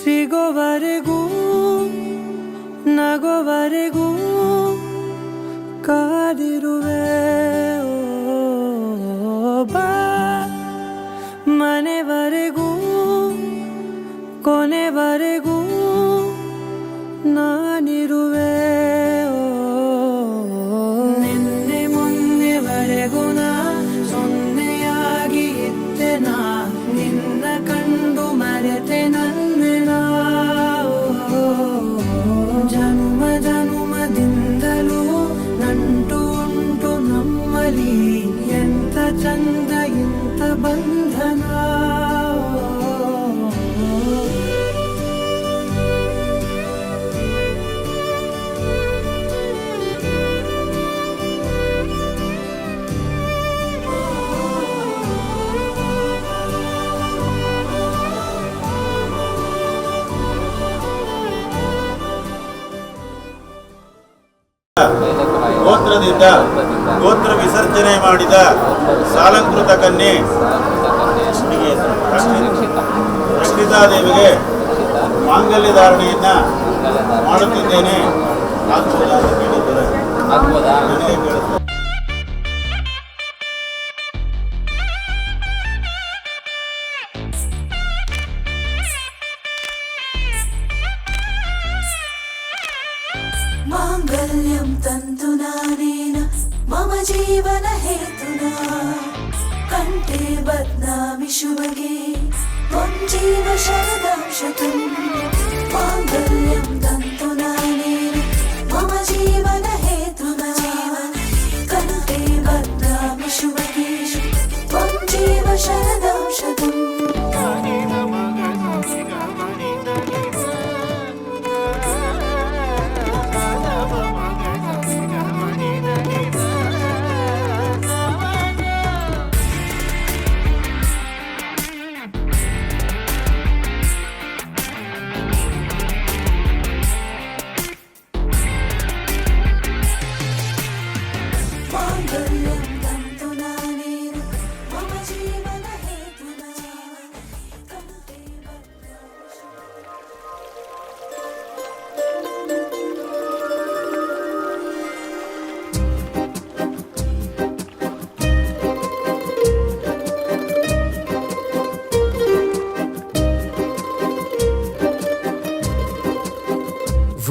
ಸಿಗೋವರೆಗೂ ನಗೋವರೆಗೂ ಕಾದಿರುವೆ ಬಾ ಮನೆವರೆಗೂ ಕೊನೆವರೆಗೂ ನಾನಿರುವೆ ನಿನ್ನೆ ಮೊನ್ನೆವರೆಗೂ ನಾ ಸೊನ್ನೆಯಾಗಿ ಇದ್ದೆ ನಾ ನಿನ್ನ ಕಂಡು ಮರೆತೆ ನನ್ನ ಜನುಮ ಜನುಮದಿಂದಲೂ ನಂಟು ಉಂಟು ನಮ್ಮಲಿ ಎಂತ ಚಂದ ಇಂಥ ಬಂಧನ ಗೋತ್ರದಿಂದ ಗೋತ್ರ ವಿಸರ್ಜನೆ ಮಾಡಿದ ಸಾಲಂಕೃತ ಕನ್ಯೆ ರಕ್ಷಿತಾದೇವಿಗೆ ಮಾಂಗಲ್ಯ ಧಾರಣೆಯನ್ನ ಮಾಡುತ್ತಿದ್ದೇನೆ. ಆಗ್ಬೋದಾ ಅಂತ ಕೇಳಿದ್ದಾರೆ. ನನಗೆ ಕೇಳುತ್ತೆ. माङ्गल्यं तन्तुनानेन मम जीवन हेतुना कण्ठे बध्नामि शुभगे त्वं जीव शरदां शतम् माङ्गल्यं तन्तुनानेन मम जीवन हेतुना कण्ठे बध्नामि शुभगे त्वं जीव शरदां शतम्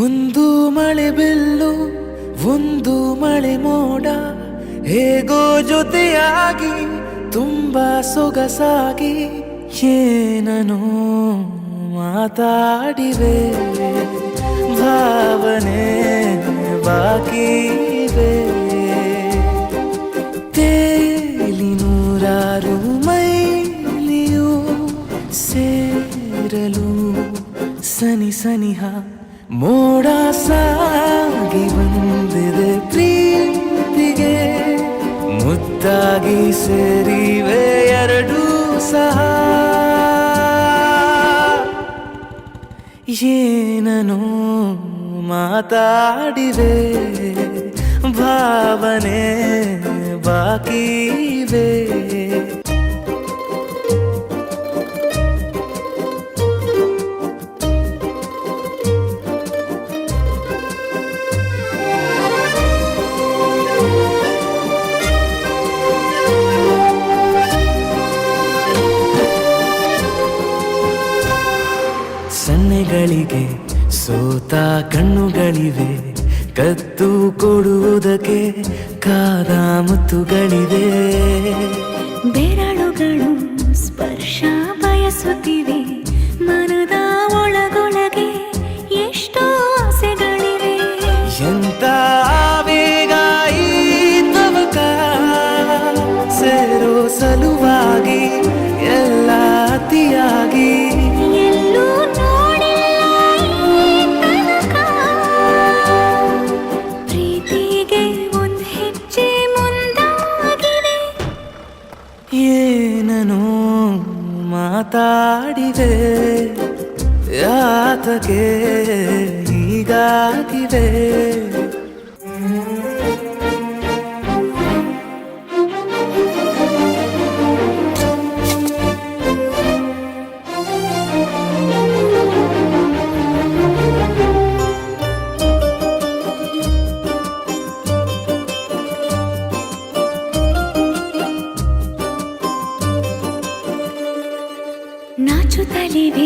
ಒಂದು ಮಳೆ ಬಿಲ್ಲು ಒಂದು ಮಳೆ ಮೋಡ ಹೇಗೋ ಜೊತೆಯಾಗಿ ತುಂಬಾ ಸೊಗಸಾಗಿ ಏನನೋ ಮಾತಾಡಿವೆ ಭಾವನೆ ಬಾಕಿವೆ ತೇಲಿ ನೂರಾರು ಮೈಲಿಯು ಸೇರಲು ಸನಿ ಸನಿಹ ಮೋಡ ಸಾಗಿ ಬಂದಿದೆ ಪ್ರೀತಿಗೆ ಮುದ್ದಾಗಿ ಸೇರಿವೆ ಎರಡೂ ಸಹ ಏನನೋ ಮಾತಾಡಿವೆ ಭಾವನೆ ಬಾಕಿವೆ ಸನ್ನೆಗಳಿಗೆ ಸೋತ ಕಣ್ಣುಗಳಿವೆ ಕತ್ತು ಕೊಡುವುದಕ್ಕೆ ಕಾದ ಮುತ್ತುಗಳಿವೆ ಬೆರಳುಗಳು ಸ್ಪರ್ಶ ಬಯಸುತ್ತಿವೆ ಮನದ ಒಳಗೊಳಗೆ ಎಷ್ಟೋ ಆಸೆಗಳಿವೆ ಎಂತ ಆವೇಗ ಈ ತವಕ ಸೇರೋ ಸಲುವಾಗಿ ಎಲ್ಲ ಅತಿಯಾಗಿ ಎಲ್ಲೂ ನೋಡಿಲ್ಲ ಈ ತನಕ ಪ್ರೀತಿಗೆ ಒಂದು ಹೆಜ್ಜೆ ಮುಂದಾಗಿದೆ ಏನನೋ ಮಾತಾಡಿವೆ ಯಾತಕ್ಕೆ ಹೀಗಾಗಿವೆ ನಾಚುತ್ತಲಿವೆ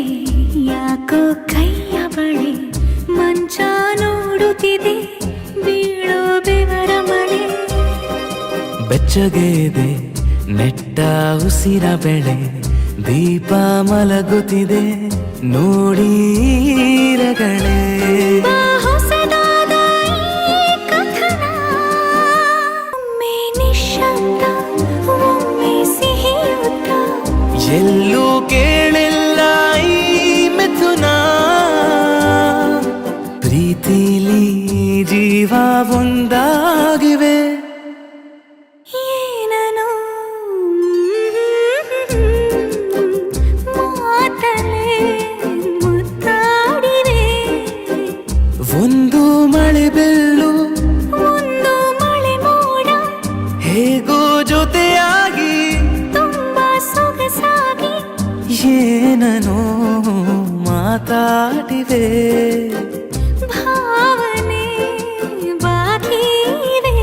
ಯಾಕೋ ಕೈಯ ಬಳೆ ಮಂಚ ನೋಡುತ್ತಿದೆ ಬೀಳೋ ಬೆವರ ಮಳೆ ಬೆಚ್ಚಗೆದೆ ನೆಟ್ಟ ಉಸಿರ ಬೆಳೆ ದೀಪ ಮಲಗುತ್ತಿದೆ ನೋಡೀರಗಳೇ ಬಾ ಹೊಸದಾದ ಈ ಕಥನ ಒಮ್ಮೆ ನಿಶ್ಶಬ್ದ ಒಮ್ಮೆ ಸಿಹಿಯುತ್ತ ಎಲ್ಲೂ ಕೇಳಿಲ್ಲ ಈ ಮಿಥುನ ಪ್ರೀತಿಲಿ ಜೀವ ಒಂದಾಗಿವೆ ಏನನು ಮಾತಲೆ ಮುತ್ತಾಡಿವೆ ಒಂದು ಮಳೆ ಬೆಲ್ಲು ಒಂದು ಮಳೆ ಮೋಡ ಹೇಗೋ ಜೊತೆಯಾಗಿ ತುಂಬಾ ಸೊಗಸಾಗಿ ಏನನೋ ಮಾತಾಡಿವೆ ಭಾವನೆ ಬಾಕಿ ಇವೆ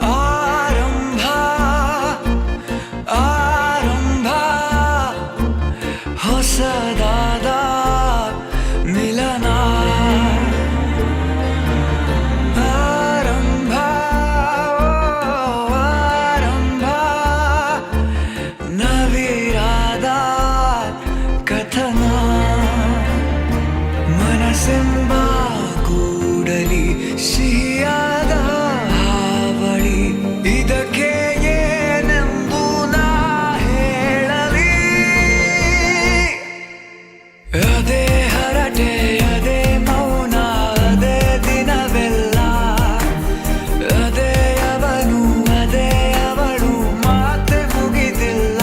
ಆರಂಭ ಆರಂಭ ಹೊಸದಾದ ಮಿಲನ ಆರಂಭ ಆರಂಭ ನವಿರಾದ ಕಥನ ಮನಸ್ಸೆಂಬ ಕೂಡಲಿ ಸಿಹಿಯಾದ ಹಾವಳಿ ಇದಕ್ಕೆ ಏನೆಂದು ನಾ ಹೇಳಲಿ ಅದೇ ಹರಟೆ ಅದೇ ಮೌನ ಅದೇ ದಿನವೆಲ್ಲ ಅದೇ ಅವನು ಅದೇ ಅವಳು ಮಾತೆ ಮುಗಿದಿಲ್ಲ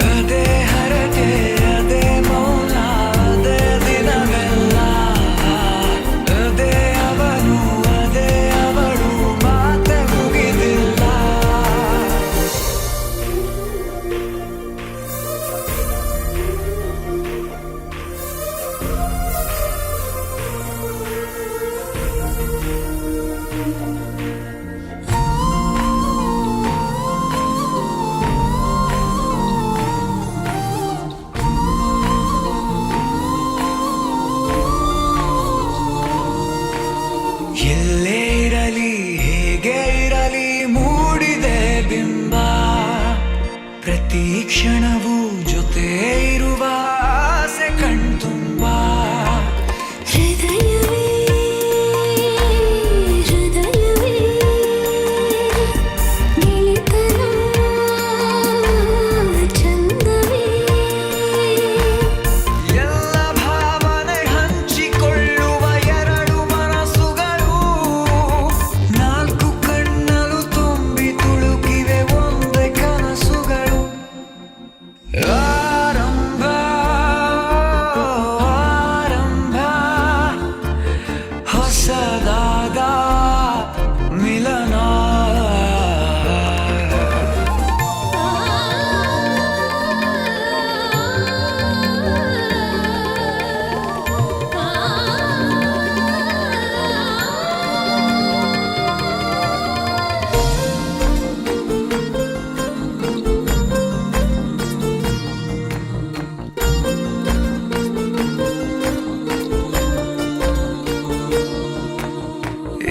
ಅದೇ ಹರಟೆ ಅದೇ ಮೌನ ಅದೇ ದಿನವೆಲ್ಲ ಅದೇ ಅವನು ಅದೇ ಅವಳು ಮಾತೆ ಮುಗಿದಿಲ್ಲ ಎಲ್ಲೇ ಇರಲಿ ಹೇಗೆ ಇರಲಿ ಮೂಡಿದೆ ಬಿಂಬ ಪ್ರತಿ ಕ್ಷಣವೂ ಜೊತೆ ಇರುವ ಆಸೆ ಕಣ್ತುಂಬ ಹೃದಯವೇ ಹೃದಯವೇ ಗೆಳೆತನ ಚಂದವೇ ಎಲ್ಲ ಭಾವನೆ ಹಂಚಿಕೊಳ್ಳುವ ಎರಡು ಮನಸ್ಸುಗಳು ನಾಲ್ಕು ಕಣ್ಣಲು ತುಂಬಿ ತುಳುಕಿವೆ ಒಂದೇ ಕನಸುಗಳು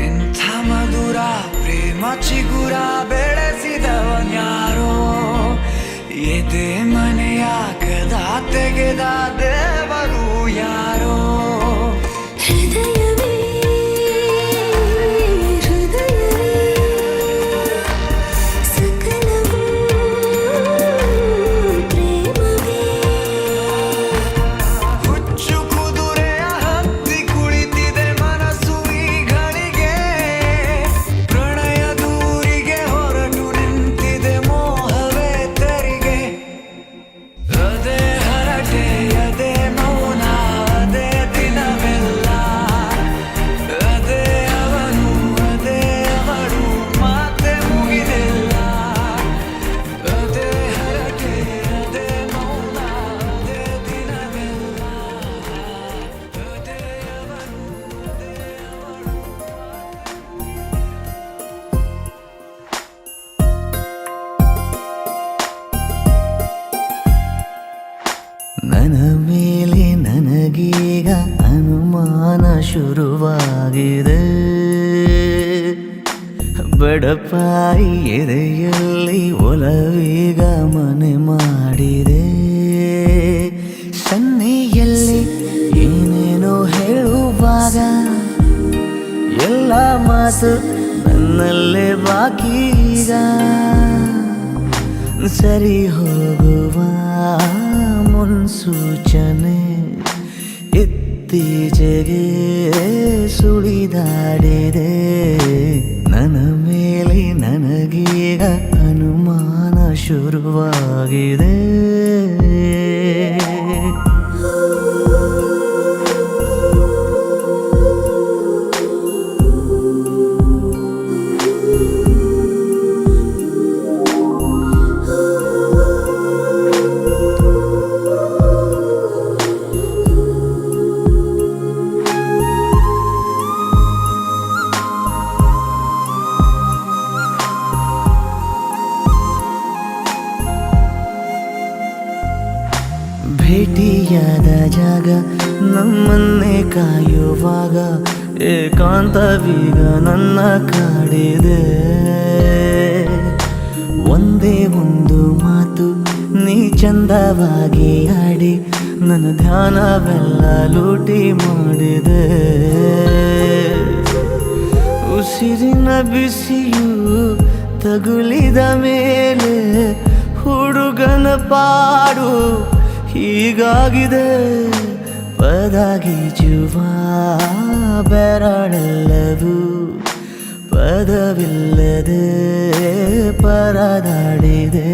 ಇಂಥ ಮಧುರ ಪ್ರೇಮ ಚಿಗುರ ಬೆಳೆಸಿದವನ್ಯಾರೋ ಎದೆ ಮನೆಯ ಕದ ತೆಗೆದ ದೇವರು ಯಾರೋ ಹೃದಯವೇ ಹೃದಯವೇ ಸಕಲವೂ ಪ್ರೇಮವೇ ಹುಚ್ಚು ಕುದುರೆಯ ಹತ್ತಿ ಕುಳಿತಿದೆ ಮನಸ್ಸು ಈಗಳಿಗೆ ಪ್ರಣಯ ದೂರಿಗೆ ಹೊರಟು ನಿಂತಿದೆ ಮೋಹವೇ ತೆರಿಗೆ ಅದೇ ಹರಟೆ ಅದೇ ಮೌನ ಅದೇ ದಿನವೆಲ್ಲ ಅದೇ ಅವನು ಅದೇ ಅವಳು ಮಾತೆ ಮುಗಿದಿಲ್ಲ ಅದೇ ಹರಟೆ ಅದೇ ಮೌನ ಅದೇ ದಿನವೆಲ್ಲ ಅದೇ ಅವನು ಅದೇ ಅವಳು ನನ್ನ ಮೇಲೆ ನನಗೀಗ ಅನುಮಾನ ಶುರುವಾಗಿದೆ ಬಡಪಾಯಿ ಎದೆಯಲ್ಲಿ ಒಲವೀಗ ಮನೆ ಮಾಡಿದೆ ಸನ್ನೆಯಲ್ಲಿ ಏನೇನೋ ಹೇಳುವಾಗ ಎಲ್ಲ ಮಾತು ನನ್ನಲ್ಲೇ ಬಾಕೀಗ ಸರಿ ಹೋಗುವ ಮುನ್ಸೂಚನೆ ಇತ್ತೀಚೆಗೆ ಸುಳಿದಾಡಿದೆ ನನ್ನ ಮೇಲೆ ನನಗೀಗ ಅನುಮಾನ ಶುರುವಾಗಿದೆ ಭೇಟಿಯಾದ ಜಾಗ ನಮ್ಮನ್ನೇ ಕಾಯುವಾಗ ಏಕಾಂತವೀಗ ನನ್ನ ಕಾಡಿದೆ ಒಂದೇ ಒಂದು ಮಾತು ನೀ ಚಂದವಾಗಿ ಆಡಿ ನನ್ನ ಧ್ಯಾನವೆಲ್ಲ ಲೂಟಿ ಮಾಡಿದೆ ಉಸಿರಿನ ಬಿಸಿಯು ತಗುಲಿದ ಮೇಲೆ ಹುಡುಗನ ಪಾಡು ಹೀಗಾಗಿದೆ ಪದಗೀಜುವ ಬೆರಳೆಲ್ಲವೂ ಪದವಿಲ್ಲದೆ ಪರದಾಡಿದೆ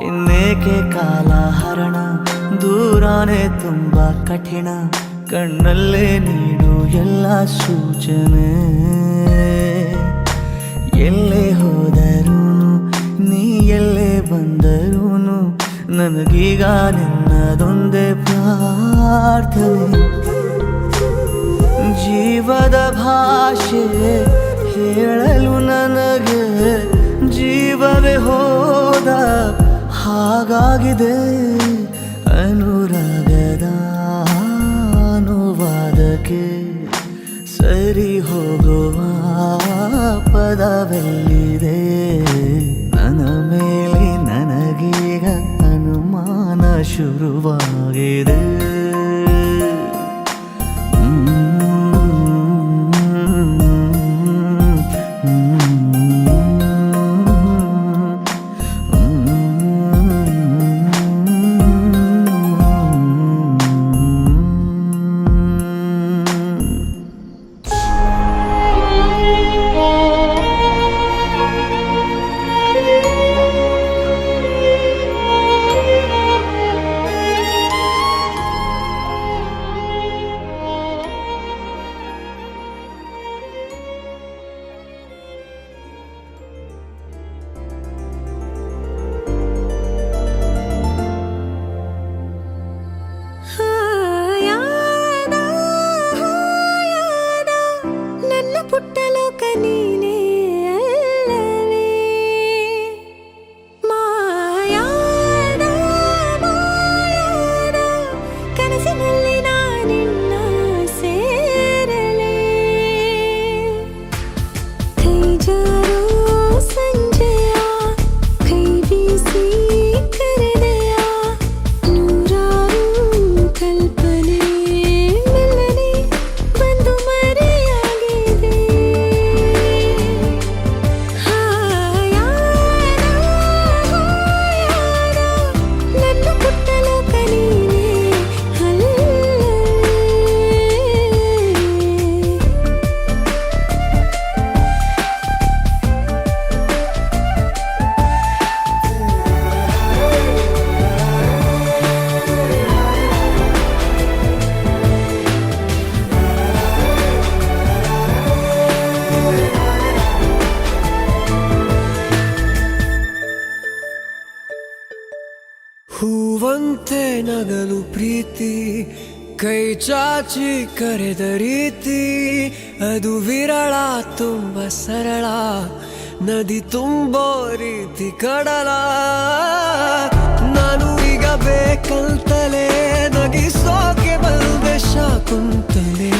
ಇನ್ನೇಕೆ ಕಾಲ ಹರಣ ದೂರಾನೆ ತುಂಬ ಕಠಿಣ ಕಣ್ಣಲ್ಲೇ ನೀಡು ಎಲ್ಲ ಸೂಚನೆ ಎಲ್ಲೇ ಹೋದರೂ ನೀ ಎಲ್ಲೇ ಬಂದರೂ ನನಗೀಗ ನಿನ್ನದೊಂದೇ ಪ್ರಾರ್ಥನೆ ಜೀವದ ಭಾಷೆ ಹೇಳಲು ನನಗೆ ಜೀವವೇ ಹೋದ ಹಾಗಾಗಿದೆ ಅನುರಾಗದ ಅನುವಾದಕ್ಕೆ ಸರಿ ಹೋಗುವ ಪದವೆಲ್ಲಿದೆ ನನ್ನ ಮೇಲೆ ನನಗೀಗ ಅನುಮಾನ ಶುರುವಾಗಿದೆ ನಗಲು ಪ್ರೀತಿ ಕೈ ಚಾಚಿ ಕರೆದ ರೀತಿ ಅದು ವಿರಳ ತುಂಬ ಸರಳ ನದಿ ತುಂಬೋ ರೀತಿ ಕಡಲ ನಾನು ಈಗ ಬೇಕಂತಲೇ ನಗಿಸೋಕೆ ಬಂದೆ ಶಾಕುಂತಲೇ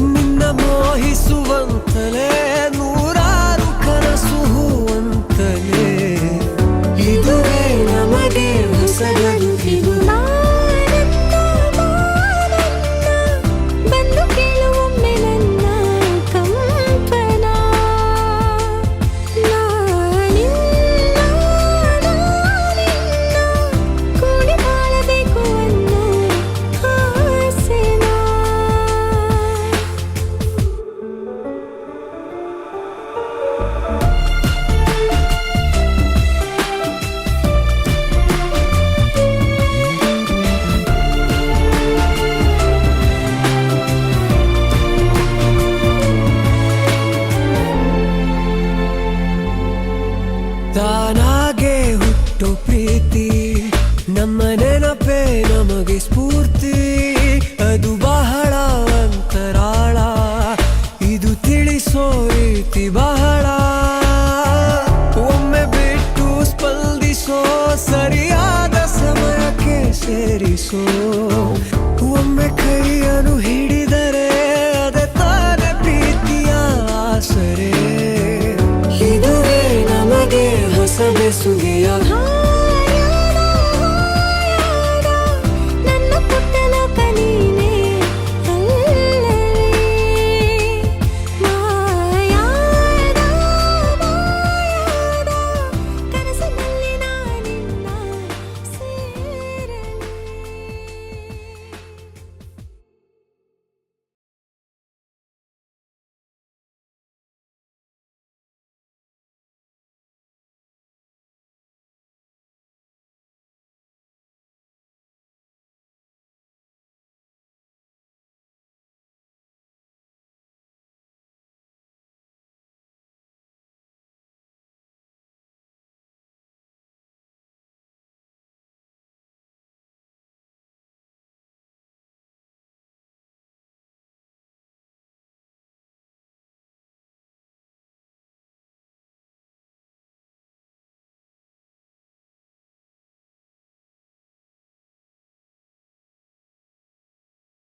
ನಿನ್ನ ಮೋಹಿಸುವಂತಲೇ ನೂರಾರು ಕನಸು ಹೂವಂತಲೇ ಇದುವೇ ನಮಗೆ ಹೊಸಗದು ಇದು ಬಂದು ಕೇಳುವೊಮ್ಮೆ ನನ್ನ ಕಂಪನ ನಾನಿನ್ನ ಕೂಡಿ ಬಾಳಬೇಕು ಅನ್ನೋ ಆಸೆನಾ ತಾನಾಗೆ ಹುಟ್ಟೋ ಪ್ರೀತಿ ನಮ್ಮ ನೆನಪೇ ನಮಗೆ ಸ್ಫೂರ್ತಿ ಅದು ಬಹಳ ಅಂತರಾಳ ಇದು ತಿಳಿಸೋ ರೀತಿ ಬಹಳ ಒಮ್ಮೆ ಬಿಟ್ಟು ಸ್ಪಂದಿಸೋ ಸರಿಯಾದ ಸಮಯಕ್ಕೆ ಸೇರಿಸೋ ಒಮ್ಮೆ ಕೈಯನ್ನು ಹಿಡಿದರೆ ಅದೇ ತಾನೇ ಪ್ರೀತಿಯ ಆಸರೆ ಇದುವೇ ನಮಗೆ ಹೊಸ ಬೆಸುಗೆಯ